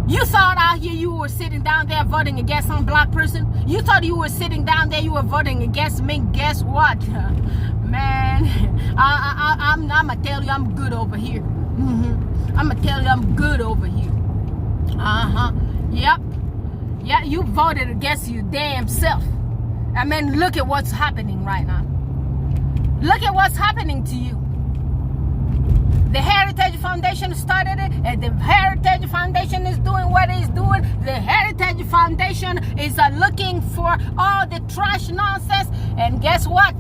You thought out here you were sitting down there voting against some black person. You thought you were sitting down there, you were voting against me. Guess what? Man, I'm going to tell you I'm good over here. I'm going to tell you I'm good over here. Yep. Yeah, you voted against your damn self. I mean, look at what's happening right now. Look at what's happening to you. The Heritage Foundation started it, and the Heritage Foundation is doing what it's doing. The Heritage Foundation is looking for all the trash nonsense. And guess what?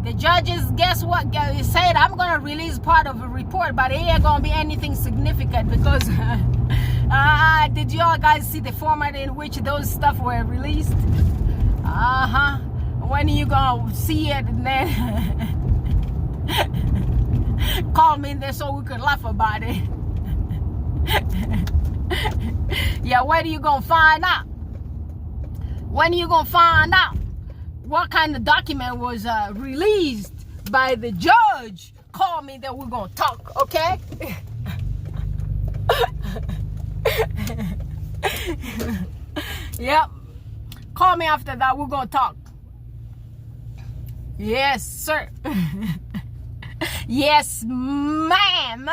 The judges, guess what? Said, I'm going to release part of a report, but it ain't going to be anything significant because did y'all guys see the format in which those stuff were released? When are you going to see it? And then call me in there so we could laugh about it. Yeah, when are you going to find out? When are you going to find out what kind of document was released by the judge? Call me, then we're going to talk, okay? Yep. Call me after that, we're going to talk. Yes, sir. Yes, ma'am.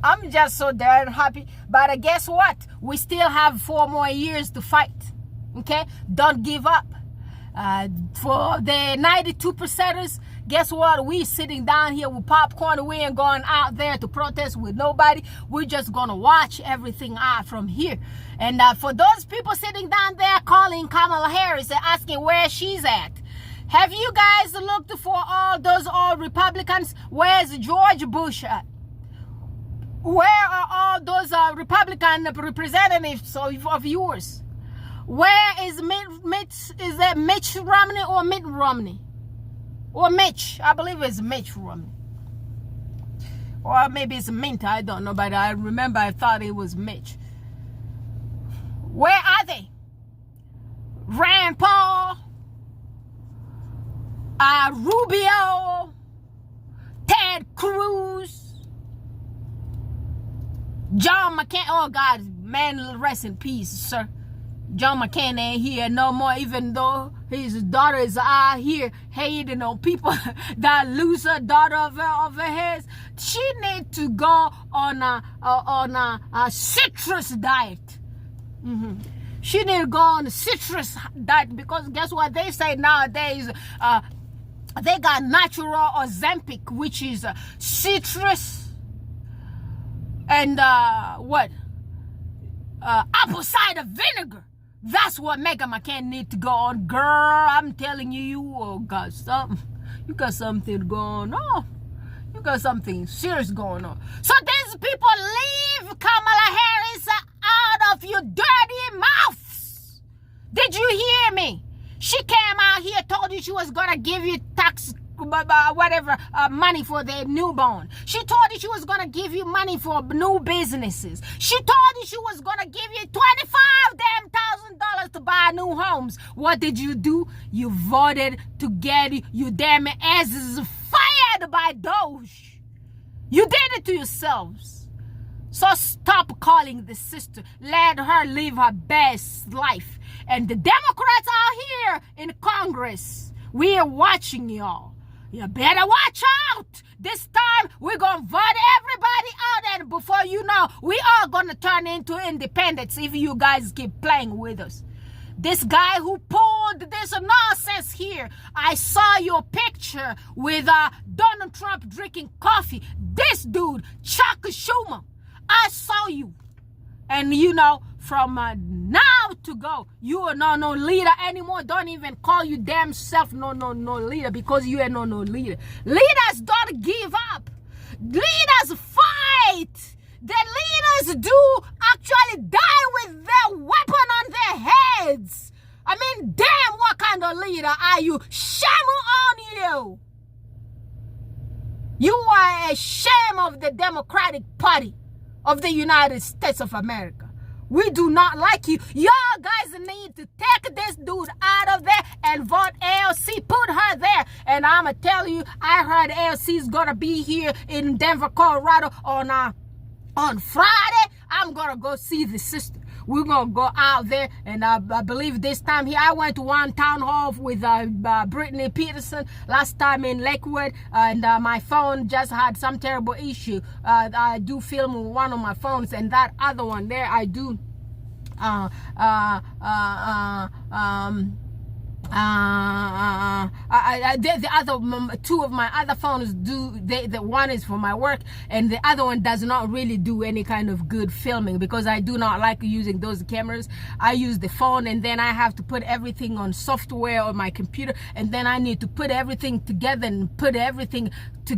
I'm just so darn happy. But guess what? We still have 4 more years to fight. Okay? Don't give up. For the 92%ers, guess what? We sitting down here with popcorn. We ain't going out there to protest with nobody. We're just going to watch everything out from here. And for those people sitting down there calling Kamala Harris and asking where she's at, have you guys looked for all those old Republicans? Where's George Bush at? Where are all those Republican representatives of yours? Where is is that Mitch Romney or Mitt Romney? Or Mitch? I believe it's Mitch Romney. Or maybe it's Mint, I don't know, but I remember I thought it was Mitch. Where are they? Rand Paul, Rubio, Ted Cruz, John McCain. Oh God, man, rest in peace, sir. John McCain ain't here no more, even though his daughter is out here hating on people. That loser daughter of his, she need to go on a citrus diet. She need to go on a citrus diet, because guess what they say nowadays? They got natural Ozempic, which is citrus and apple cider vinegar. That's what Meghan McCain need to go on. Girl, I'm telling you, you got something. You got something going on. You got something serious going on. So these people, leave Kamala Harris out of your dirty mouths. Did you hear me? She came out here, told you she was gonna give you tax money for their newborn. She told you she was gonna give you money for new businesses. She told you she was gonna give you $25,000 to buy new homes. What did you do? You voted to get your damn asses fired by Doge. You did it to yourselves. So stop calling the sister. Let her live her best life. And the Democrats out here in Congress, we are watching y'all. You better watch out. This time, we're going to vote everybody out. And before you know, we are going to turn into independents if you guys keep playing with us. This guy who pulled this nonsense here, I saw your picture with Donald Trump drinking coffee. This dude, Chuck Schumer, I saw you. And you know, from now to go, you are no leader anymore. Don't even call you damn self no leader, because you are no leader. Leaders don't give up. Leaders fight. The leaders do actually die with their weapon on their heads. I mean, damn, what kind of leader are you? Shame on you. You are a shame of the Democratic Party of the United States of America. We do not like you. Y'all guys need to take this dude out of there and vote AOC. Put her there. And I'ma tell you, I heard AOC is gonna be here in Denver, Colorado on Friday. I'm gonna go see the sister. We're gonna go out there, and I believe this time here, I went to one town hall with Brittany Peterson last time in Lakewood, and my phone just had some terrible issue. I do film with one of my phones, and that other one there, I do the other two of my other phones do. The one is for my work, and the other one does not really do any kind of good filming, because I do not like using those cameras. I use the phone, and then I have to put everything on software on my computer, and then I need to put everything together and put everything to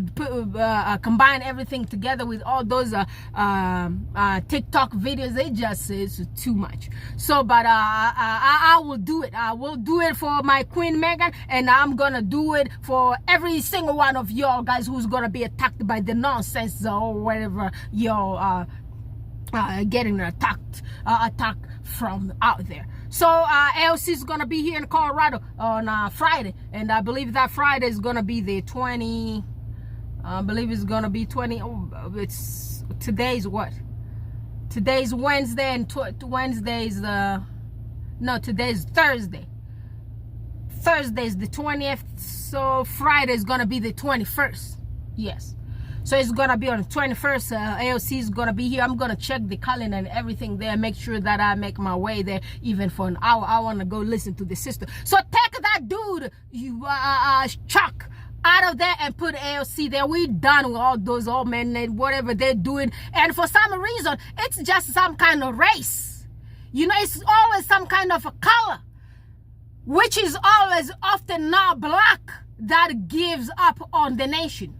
combine everything together with all those TikTok videos. It just is too much. So, but I will do it. I will do it for my Queen Meghan, and I'm gonna do it for every single one of y'all guys who's gonna be attacked by the nonsense or whatever y'all getting attacked from out there. So AOC is gonna be here in Colorado on Friday, and I believe that Friday is gonna be the 20. I believe it's gonna be 20. Oh, it's today's what? Today's Wednesday, and Wednesday's today's Thursday. Thursday is the 20th, so Friday is gonna be the 21st. Yes, so it's gonna be on the 21st. AOC is gonna be here. I'm gonna check the calendar and everything there, make sure that I make my way there even for an hour. I want to go listen to the sister. So take that dude, you Chuck, out of there and put AOC there. We done with all those old men and whatever they're doing, and for some reason it's just some kind of race, you know. It's always some kind of a color, which is always often not black, that gives up on the nation.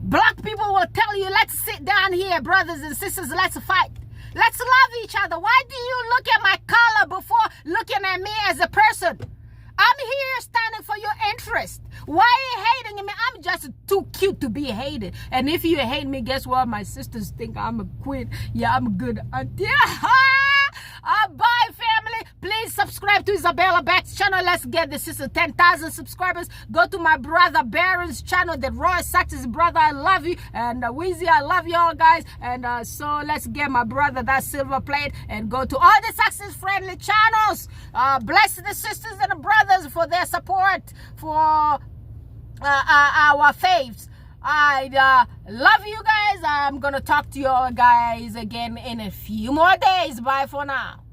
Black people will tell you, let's sit down here, brothers and sisters, let's fight, let's love each other. Why do you look at my color before looking at me as a person? I'm here standing for your interest. Why are you hating me? I'm just too cute to be hated. And if you hate me, guess what? My sisters think I'm a queen. Yeah, I'm a good auntie. Bye, family. Please subscribe to Isabella Beck's channel. Let's get the sister 10,000 subscribers. Go to my brother Baron's channel, the Roy Sachs' brother. I love you. And Weezy, I love y'all guys. And so let's get my brother that silver plate and go to all the success friendly channels. Bless the sisters and the brothers for their support for our faves. I love you guys. I'm gonna talk to you all guys again in a few more days. Bye for now.